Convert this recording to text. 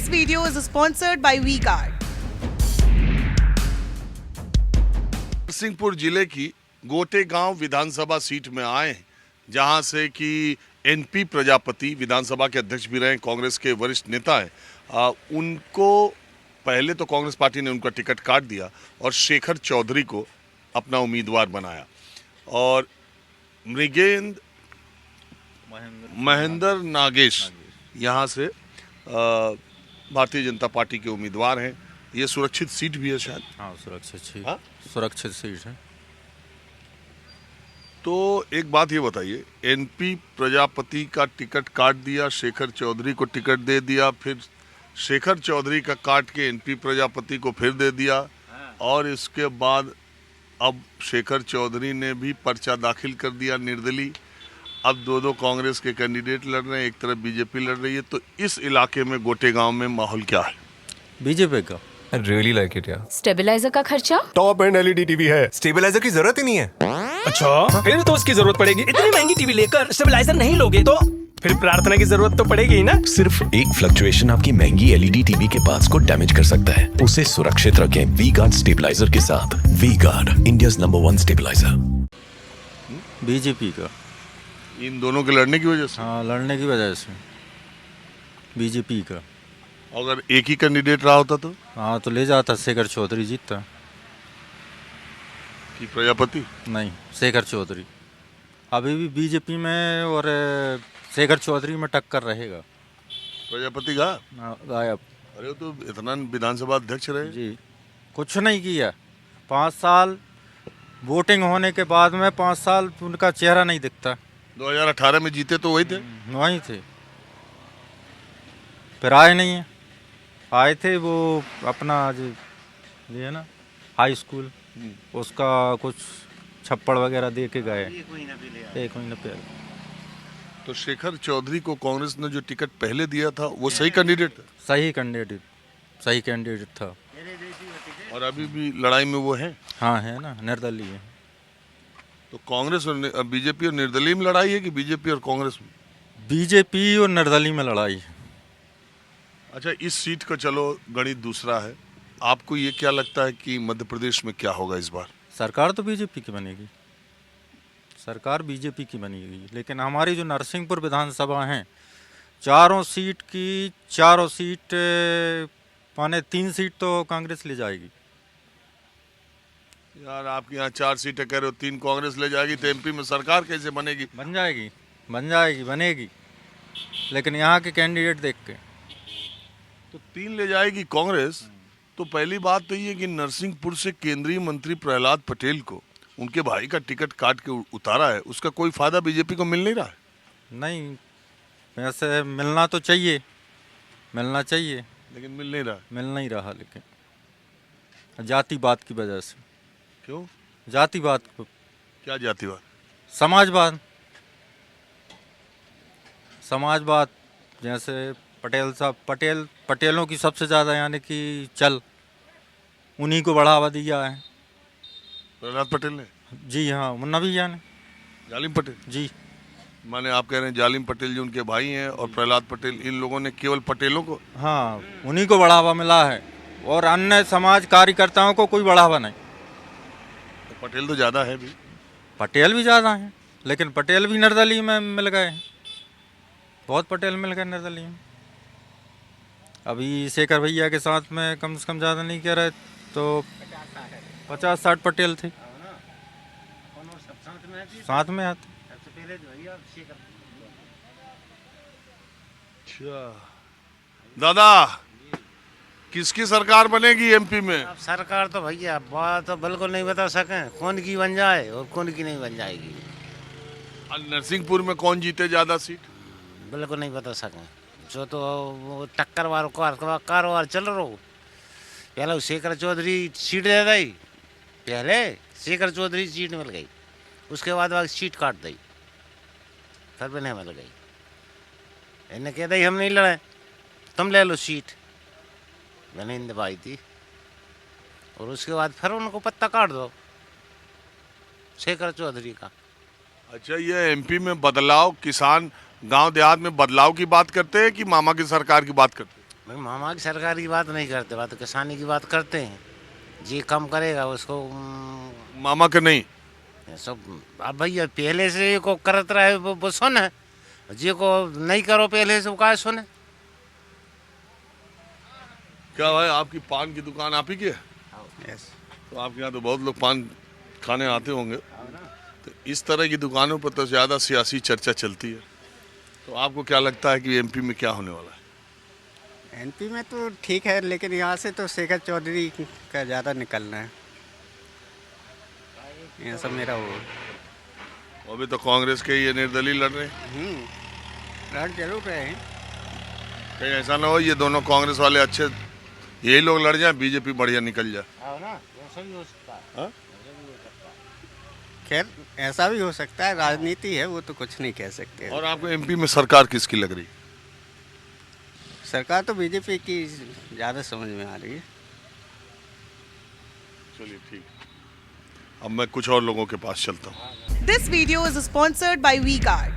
This video is sponsored by V-Guard. Narsinghpur जिले की गोटेगांव विधानसभा seat में आए, जहां से कि एनपी प्रजापति विधानसभा के अध्यक्ष भी रहे, कांग्रेस के वरिष्ठ नेता हैं। उनको पहले तो कांग्रेस पार्टी ने उनका टिकट काट दिया और शेखर चौधरी को अपना उम्मीदवार बनाया और मृगेंद्र महेंद्र नागेश यहाँ से भारतीय जनता पार्टी के उम्मीदवार हैं। ये सुरक्षित सीट भी है शायद। हाँ, सुरक्षित सीट। हाँ? सुरक्षित सीट है। तो एक बात ये बताइए, एनपी प्रजापति का टिकट काट दिया, शेखर चौधरी को टिकट दे दिया, फिर शेखर चौधरी का काट के एनपी प्रजापति को फिर दे दिया और इसके बाद अब शेखर चौधरी ने भी पर्चा दाखिल कर दिया निर्दलीय। अब दो कांग्रेस के कैंडिडेट लड़ रहे हैं, एक तरफ बीजेपी लड़ रही है। तो इस इलाके में गोटेगांव में माहौल क्या है? बीजेपी का। I really like it, यार। स्टेबलाइजर का खर्चा? टॉप एंड एलईडी टीवी है, स्टेबलाइजर की जरूरत ही नहीं है। अच्छा, फिर तो उसकी जरूरत पड़ेगी। इतनी महंगी टीवी लेकर स्टेबलाइजर नहीं लोगे तो फिर प्रार्थना की जरूरत तो पड़ेगी ही ना। सिर्फ एक फ्लक्चुएशन आपकी महंगी एलईडी टीवी के पार्ट्स को डैमेज कर सकता है। उसे सुरक्षित रखें वी-गार्ड स्टेबलाइजर के साथ। V-Guard, India's number 1 stabiliser. BJP का। इन दोनों के लड़ने की वजह से? हाँ, लड़ने की वजह से बीजेपी का। अगर एक ही कैंडिडेट रहा होता तो? हाँ, तो ले जाता, शेखर चौधरी जीतता। कि प्रजापति? नहीं, शेखर चौधरी। अभी भी बीजेपी में और शेखर चौधरी में टक्कर रहेगा। प्रजापति का गायब। अरे वो तो इतना विधानसभा अध्यक्ष रहे जी, कुछ नहीं किया। 5 साल वोटिंग होने के बाद में 5 साल उनका चेहरा नहीं दिखता। 2018 में जीते तो वही थे। वहीं थे, फिर आए नहीं है। आए थे वो अपना ये है ना हाई स्कूल, उसका कुछ छप्पड़ वगैरह दे के गए। एक महीना पहले। तो शेखर चौधरी को कांग्रेस ने जो टिकट पहले दिया था वो सही कैंडिडेट था? सही कैंडिडेट था। और अभी भी लड़ाई में वो है? हाँ, है ना, निर्दलीय है। तो कांग्रेस और बीजेपी और निर्दलीय में लड़ाई है कि बीजेपी और कांग्रेस में? बीजेपी और निर्दलीय में लड़ाई है। अच्छा, इस सीट का चलो गणित दूसरा है। आपको ये क्या लगता है कि मध्य प्रदेश में क्या होगा इस बार? सरकार तो बीजेपी की बनेगी, सरकार बीजेपी की बनेगी। लेकिन हमारी जो नरसिंहपुर विधानसभा हैं, चारों सीट माने 3 सीट तो कांग्रेस ले जाएगी। यार, आपके यहाँ 4 सीटें कह रहे हो, 3 कांग्रेस ले जाएगी, तो एमपी में सरकार कैसे बनेगी? बनेगी। लेकिन यहाँ के कैंडिडेट देख के तो 3 ले जाएगी कांग्रेस। तो पहली बात तो ये कि नरसिंहपुर से केंद्रीय मंत्री प्रहलाद पटेल को उनके भाई का टिकट काट के उतारा है, उसका कोई फायदा बीजेपी को मिल नहीं रहा है? नहीं, वैसे मिलना तो चाहिए, लेकिन मिल नहीं रहा। लेकिन जातिवाद की वजह से। क्यों? जातिवाद को। क्या जातिवाद? समाजवाद जैसे पटेलों की सबसे ज़्यादा यानी कि उन्हीं को बढ़ावा दिया है प्रहलाद पटेल ने? जी हाँ, मुन्ना भैया ने। जालिम पटेल जी, माने आप कह रहे हैं जालिम पटेल जो उनके भाई हैं और प्रहलाद पटेल, इन लोगों ने केवल पटेलों को? हाँ, उन्हीं को बढ़ावा मिला है और अन्य समाज कार्यकर्ताओं को कोई बढ़ावा नहीं। तो पटेल तो ज़्यादा है भी। पटेल भी ज़्यादा हैं, लेकिन पटेल भी निर्दलीय में मिल गए हैं। बहुत पटेल मिल गए निर्दलीय में। अभी शेखर भैया के साथ में कम से कम ज़्यादा नहीं कह रहे तो 50-60 पटेल थे साथ में आते। अच्छा दादा, किसकी सरकार बनेगी एमपी में? अब सरकार तो भैया बात तो बिल्कुल नहीं बता सके कौन की बन जाए और कौन की नहीं बन जाएगी। नरसिंहपुर में कौन जीते ज्यादा सीट? बिल्कुल नहीं बता सके। जो तो वो टक्कर वालों कारोबार चल रहा हो। पहले शेखर चौधरी सीट दे दी, शेखर चौधरी सीट मिल गई, उसके बाद सीट काट दी, फिर भी नहीं मिल गई। इन्हें कह दी हम नहीं लड़े, तुम ले लो सीट। मैंने इन दबाई थी और उसके बाद फिर उनको पत्ता काट दो शेखर चौधरी का। अच्छा, ये एमपी में बदलाव, किसान गांव देहात में बदलाव की बात करते हैं कि मामा की सरकार की बात करते हैं? भाई मामा की सरकार की बात नहीं करते, बात किसानी की बात करते हैं। जी कम करेगा उसको मामा के नहीं, सब। अब भैया पहले से को करत रहे वो सुन है, जी को नहीं करो पहले से वो का सुने। क्या भाई आपकी पान की दुकान आप ही की है? तो आपके यहाँ तो बहुत लोग पान खाने आते होंगे, तो इस तरह की दुकानों पर तो ज़्यादा सियासी चर्चा चलती है। तो आपको क्या लगता है कि एमपी में क्या होने वाला है? एमपी में तो ठीक है, लेकिन यहाँ से तो शेखर चौधरी का ज़्यादा निकलना है, ये सब मेरा वो। अभी तो कांग्रेस के ये निर्दलीय लड़ रहे हैं। लड़ जरूर रहे हैं। कहीं ऐसा ना हो ये दोनों कांग्रेस वाले अच्छे, यही लोग लड़ जाए, बीजेपी बढ़िया निकल जाए। खैर ऐसा भी हो सकता है, राजनीति है, वो तो कुछ नहीं कह सकते। और आपको एमपी में सरकार किसकी लग रही? सरकार तो बीजेपी की ज़्यादा समझ में आ रही है। चलिए ठीक, अब मैं कुछ और लोगों के पास चलता हूँ। This video is sponsored by V-Guard.